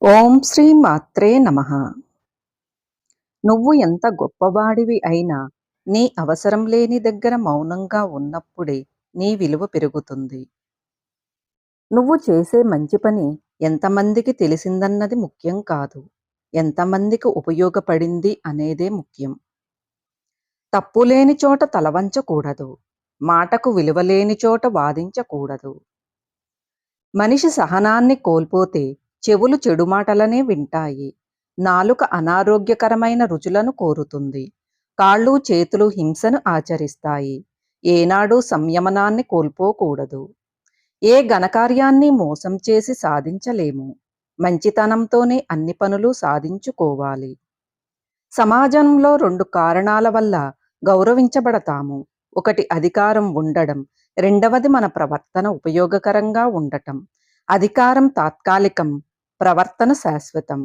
ఓం శ్రీ మాత్రే నమః. నువ్వు ఎంత గొప్పవాడివి అయినా నీ అవసరం లేని దగ్గర మౌనంగా ఉన్నప్పుడే నీ విలువ పెరుగుతుంది. నువ్వు చేసే మంచి పని ఎంతమందికి తెలిసిందన్నది ముఖ్యం కాదు. ఎంతమందికి ఉపయోగపడింది అనేదే ముఖ్యం. తప్పు లేని చోట తలవంచకూడదు. మాటకు విలువ లేని చోట వాదించకూడదు. మనిషి సహనాన్ని కోల్పోతే చెవులు చెడు మాటలనే వింటాయి. నాలుక అనారోగ్యకరమైన రుచులను కోరుతుంది. కాళ్ళు చేతులు హింసను ఆచరిస్తాయి. ఏనాడూ సంయమనాన్ని కోల్పోకూడదు. ఏ ఘనకార్యాన్ని మోసం చేసి సాధించలేము. మంచితనంతోనే అన్ని పనులు సాధించుకోవాలి. సమాజంలో రెండు కారణాల వల్ల గౌరవించబడతాము. ఒకటి అధికారం ఉండడం, రెండవది మన ప్రవర్తన ఉపయోగకరంగా ఉండటం. అధికారం తాత్కాలికం, ప్రవర్తన శాశ్వతం.